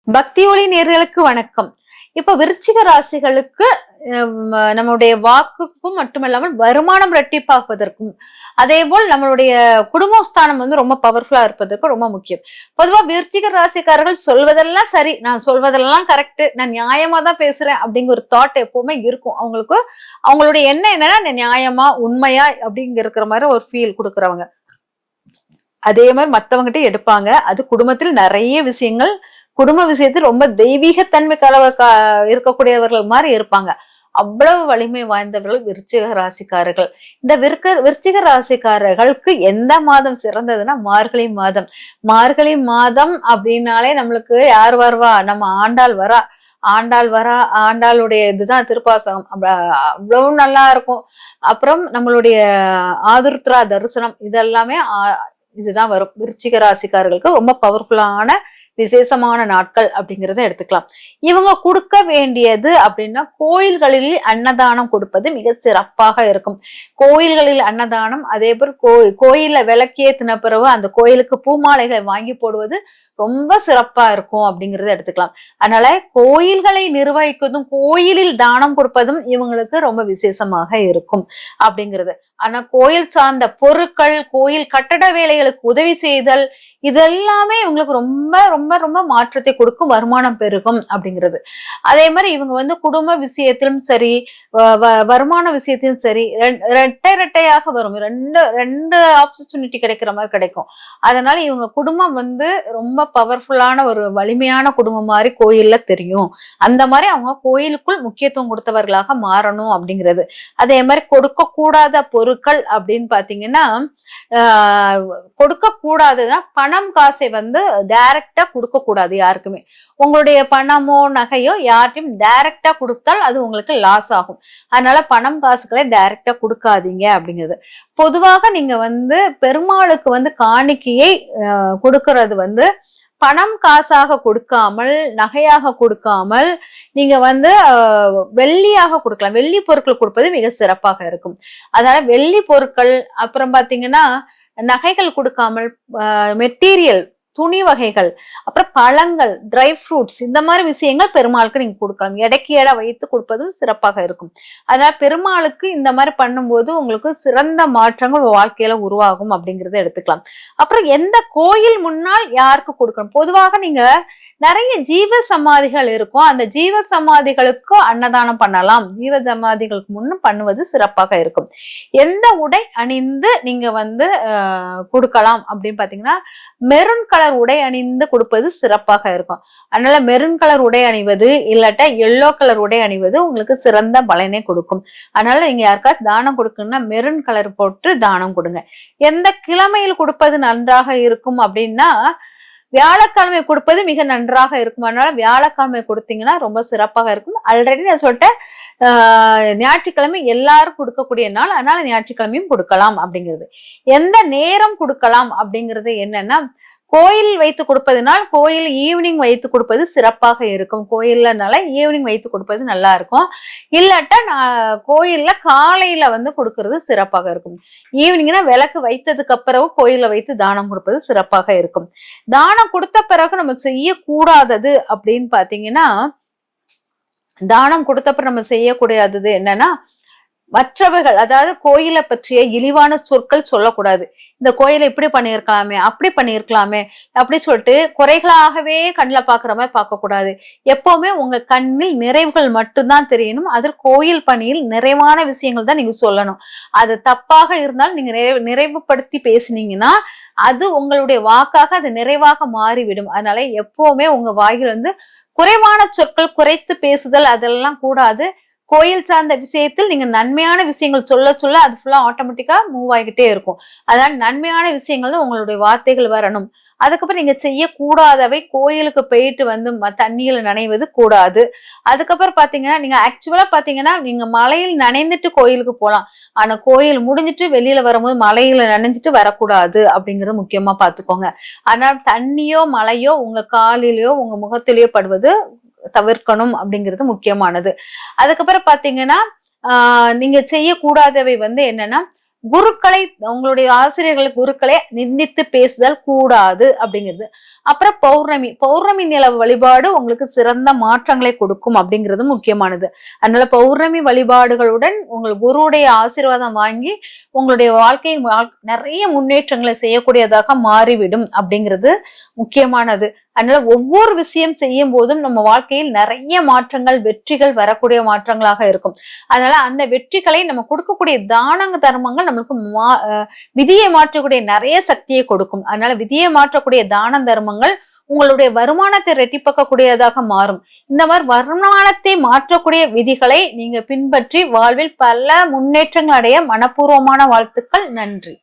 பக்தி ஒளி நேயர்களுக்கு வணக்கம். இப்ப விருச்சிக ராசிகளுக்கு நம்மளுடைய வாக்குக்கும் மட்டுமல்லாமல் வருமானம் இரட்டிப்பாக்குவதற்கும் அதே போல் நம்மளுடைய குடும்பஸ்தானம் ரொம்ப பவர்ஃபுல்லா இருப்பதற்கு ரொம்ப முக்கியம். பொதுவா விருச்சிக ராசிக்காரர்கள் சொல்வதெல்லாம் சரி, நான் சொல்வதெல்லாம் கரெக்ட், நான் நியாயமா தான் பேசுறேன் அப்படிங்கிற ஒரு தாட் எப்பவுமே இருக்கும் அவங்களுக்கு. அவங்களுடைய எண்ணம் என்னன்னா நியாயமா உண்மையா அப்படிங்கிற மாதிரி ஒரு ஃபீல் கொடுக்குறவங்க. அதே மாதிரி மத்தவங்ககிட்ட எடுப்பாங்க. அது குடும்பத்தில் நிறைய விஷயங்கள், குடும்ப விஷயத்தில் ரொம்ப தெய்வீகத்தன்மை இருக்கக்கூடியவர்கள் மாதிரி இருப்பாங்க. அவ்வளவு வலிமை வாய்ந்தவர்கள் விருச்சிக ராசிக்காரர்கள். இந்த விருச்சிக ராசிக்காரர்களுக்கு எந்த மாதம் சிறந்ததுன்னா மார்கழி மாதம். மார்கழி மாதம் அப்படின்னாலே நம்மளுக்கு யார் வருவா? நம்ம ஆண்டாள் வரா. ஆண்டாள் வரா, ஆண்டாளுடைய இதுதான் திருப்பாசகம். அவ்வளவு நல்லா இருக்கும். அப்புறம் நம்மளுடைய ஆதுர்த்ரா தரிசனம் இதெல்லாமே இதுதான் வரும். விருச்சிக ராசிக்காரர்களுக்கு ரொம்ப பவர்ஃபுல்லான விசேஷமான நாட்கள் அப்படிங்கிறத எடுத்துக்கலாம். இவங்க கொடுக்க வேண்டியது அப்படின்னா கோயில்களில் அன்னதானம் கொடுப்பது மிக சிறப்பாக இருக்கும். கோயில்களில் அன்னதானம், அதே போல் கோயில்ல விளக்கேத்தின பிறகு அந்த கோயிலுக்கு பூமாலைகளை வாங்கி போடுவது ரொம்ப சிறப்பா இருக்கும் அப்படிங்கறத எடுத்துக்கலாம். அதனால கோயில்களை நிர்வகிப்பதும் கோயிலில் தானம் கொடுப்பதும் இவங்களுக்கு ரொம்ப விசேஷமாக இருக்கும் அப்படிங்கிறது. ஆனா கோயில் சார்ந்த பொருட்கள், கோயில் கட்டட வேலைகளுக்கு உதவி செய்தல், இதெல்லாமே இவங்களுக்கு ரொம்ப ரொம்ப ரொம்ப மாற்றத்தை கொடுக்கும், வருமானம் பெருகும் அப்படிங்கிறது. அதே மாதிரி இவங்க குடும்ப விஷயத்திலும் சரி, வருமான விஷயத்திலும் சரி, ரெட்டையாக வரும். ரெண்டு ஆப்பர்ச்சுனிட்டி கிடைக்கிற மாதிரி கிடைக்கும். அதனால இவங்க குடும்பம் ரொம்ப பவர்ஃபுல்லான ஒரு வலிமையான குடும்பம் மாதிரி கோயில்ல தெரியும். அந்த மாதிரி அவங்க கோயிலுக்குள் முக்கியத்துவம் கொடுத்தவர்களாக மாறணும் அப்படிங்கிறது. அதே மாதிரி கொடுக்க கூடாத பொருட்கள் அப்படின்னு பாத்தீங்கன்னா, கொடுக்க கூடாதுன்னா பணம் காசை டைரக்டா கொடுக்க கூடாது யாருக்குமே. உங்களுடைய பணமோ நகையோ யார்ட்டையும் டைரக்டா கொடுத்தால் அது உங்களுக்கு லாஸ் ஆகும். அதனால பணம் காசுகளை டைரக்டா கொடுக்காதீங்க அப்படிங்கிறது. பொதுவாக நீங்க பெருமாளுக்கு காணிக்கையை கொடுக்கறது பணம் காசாக கொடுக்காமல், நகையாக கொடுக்காமல், நீங்க வெள்ளியாக கொடுக்கலாம். வெள்ளி பொருட்கள் கொடுப்பது மிக சிறப்பாக இருக்கும். அதனால வெள்ளி பொருட்கள், அப்புறம் பாத்தீங்கன்னா நகைகள் கொடுக்காமல் மெட்டீரியல், துணி வகைகள், அப்புறம் பழங்கள், ட்ரை ஃப்ரூட்ஸ், இந்த மாதிரி விஷயங்கள் பெருமாளுக்கு நீங்க கொடுக்கலாம். எடைக்கு எடை வைத்து கொடுப்பதும் சிறப்பாக இருக்கும். அதனால பெருமாளுக்கு இந்த மாதிரி பண்ணும்போது உங்களுக்கு சிறந்த மாற்றங்கள் வாழ்க்கையில உருவாகும் அப்படிங்கறத எடுத்துக்கலாம். அப்புறம் எந்த கோயில் முன்னால் யாருக்கு கொடுக்கணும்? பொதுவாக நீங்க நிறைய ஜீவ சமாதிகள் இருக்கும். அந்த ஜீவ சமாதிகளுக்கு அன்னதானம் பண்ணலாம். ஜீவ சமாதிகளுக்கு முன்னும் பண்ணுவது சிறப்பாக இருக்கும். எந்த உடை அணிந்து நீங்க கொடுக்கலாம் அப்படின்னு பாத்தீங்கன்னா, மெரூன் கலர் உடை அணிந்து கொடுப்பது சிறப்பாக இருக்கும். அதனால மெரூன் கலர் உடை அணிவது, இல்லாட்டா எல்லோ கலர் உடை அணிவது உங்களுக்கு சிறந்த பலனை கொடுக்கும். அதனால நீங்க யாருக்காவது தானம் கொடுக்கணும்னா மெரூன் கலர் போட்டு தானம் கொடுங்க. எந்த கிழமையில் கொடுப்பது நன்றாக இருக்கும் அப்படின்னா, வியாழக்கிழமை கொடுப்பது மிக நன்றாக இருக்கும். அதனால வியாழக்கிழமை கொடுத்தீங்கன்னா ரொம்ப சிறப்பாக இருக்கும். ஆல்ரெடி நான் சொல்லிட்டேன், ஞாயிற்றுக்கிழமை எல்லாரும் கொடுக்கக்கூடிய நாள். அதனால ஞாயிற்றுக்கிழமையும் கொடுக்கலாம் அப்படிங்கிறது. எந்த நேரம் கொடுக்கலாம் அப்படிங்கிறது என்னன்னா, கோயில் வைத்து கொடுப்பதுனால் கோயில் ஈவினிங் வைத்து கொடுப்பது சிறப்பாக இருக்கும். கோயில்லனால ஈவினிங் வைத்து கொடுப்பது நல்லா இருக்கும். இல்லாட்டா கோயில்ல காலையில கொடுக்கறது சிறப்பாக இருக்கும். ஈவினிங்னா விளக்கு வைத்ததுக்கு அப்புறம் கோயில்ல வைத்து தானம் கொடுப்பது சிறப்பாக இருக்கும். தானம் கொடுத்த பிறகு நம்ம செய்யக்கூடாதது அப்படின்னு பாத்தீங்கன்னா, தானம் கொடுத்தப்ப நம்ம செய்யக்கூடாதது என்னன்னா, மற்றவர்கள், அதாவது கோயிலை பற்றிய இழிவான சொற்கள் சொல்லக்கூடாது. இந்த கோயிலை இப்படி பண்ணியிருக்கலாமே, அப்படி பண்ணியிருக்கலாமே அப்படி சொல்லிட்டு குறைகளாகவே கண்ணில் பாக்குற மாதிரி பார்க்க கூடாது. எப்பவுமே உங்க கண்ணில் நிறைவுகள் மட்டும்தான் தெரியணும். அதில் கோயில் பணியில் நிறைவான விஷயங்கள் தான் நீங்க சொல்லணும். அது தப்பாக இருந்தால் நீங்க நிறைவுபடுத்தி பேசினீங்கன்னா அது உங்களுடைய வாக்காக அது நிறைவாக மாறிவிடும். அதனால எப்பவுமே உங்க வாயில் குறைவான சொற்கள், குறைத்து பேசுதல் அதெல்லாம் கூடாது. கோயில் சார்ந்த விஷயத்தில் நீங்க நன்மையான விஷயங்கள் சொல்ல சொல்ல அது ஃபுல்லா ஆட்டோமேட்டிக்கா மூவ் ஆகிட்டே இருக்கும். அதனால நன்மையான விஷயங்கள் தான் உங்களுடைய வார்த்தைகள் வரணும். அதுக்கப்புறம் நீங்க செய்யக்கூடாதவை, கோயிலுக்கு போயிட்டு தண்ணியில நனைவது கூடாது. அதுக்கப்புறம் பாத்தீங்கன்னா, நீங்க ஆக்சுவலா பாத்தீங்கன்னா நீங்க மலையில் நனைந்துட்டு கோயிலுக்கு போகலாம். ஆனா கோயில் முடிஞ்சிட்டு வெளியில வரும்போது மலையில நனைஞ்சிட்டு வரக்கூடாது அப்படிங்கறது முக்கியமா பாத்துக்கோங்க. அதனால தண்ணியோ மழையோ உங்க காலிலேயோ உங்க முகத்திலேயோ படுவது தவிர்க்கணும் அப்படிங்கிறது முக்கியமானது. அதுக்கப்புறம் பாத்தீங்கன்னா, நீங்க செய்யக்கூடாதவை என்னன்னா, குருக்களை, உங்களுடைய ஆசிரியர்களை, குருக்களை நிந்தித்து பேசுதல் கூடாது அப்படிங்கிறது. அப்புறம் பௌர்ணமி, பௌர்ணமி நிலவு வழிபாடு உங்களுக்கு சிறந்த மாற்றங்களை கொடுக்கும் அப்படிங்கிறது முக்கியமானது. அதனால பௌர்ணமி வழிபாடுகளுடன் உங்கள் குருவுடைய ஆசீர்வாதம் வாங்கி உங்களுடைய வாழ்க்கையின் நிறைய முன்னேற்றங்களை செய்யக்கூடியதாக மாறிவிடும் அப்படிங்கிறது முக்கியமானது. அதனால ஒவ்வொரு விஷயம் செய்யும் போதும் நம்ம வாழ்க்கையில் நிறைய மாற்றங்கள், வெற்றிகள் வரக்கூடிய மாற்றங்களாக இருக்கும். அதனால அந்த வெற்றிகளை நம்ம கொடுக்கக்கூடிய தான தர்மங்கள் நம்மளுக்கு விதியை மாற்றக்கூடிய நிறைய சக்தியை கொடுக்கும். அதனால விதியை மாற்றக்கூடிய தான தர்மங்கள் உங்களுடைய வருமானத்தை ரெட்டிப்பாக்கக்கூடியதாக மாறும். இந்த மாதிரி வருமானத்தை மாற்றக்கூடிய விதிகளை நீங்க பின்பற்றி வாழ்வில் பல முன்னேற்றங்கள் அடைய மனப்பூர்வமான வாழ்த்துக்கள். நன்றி.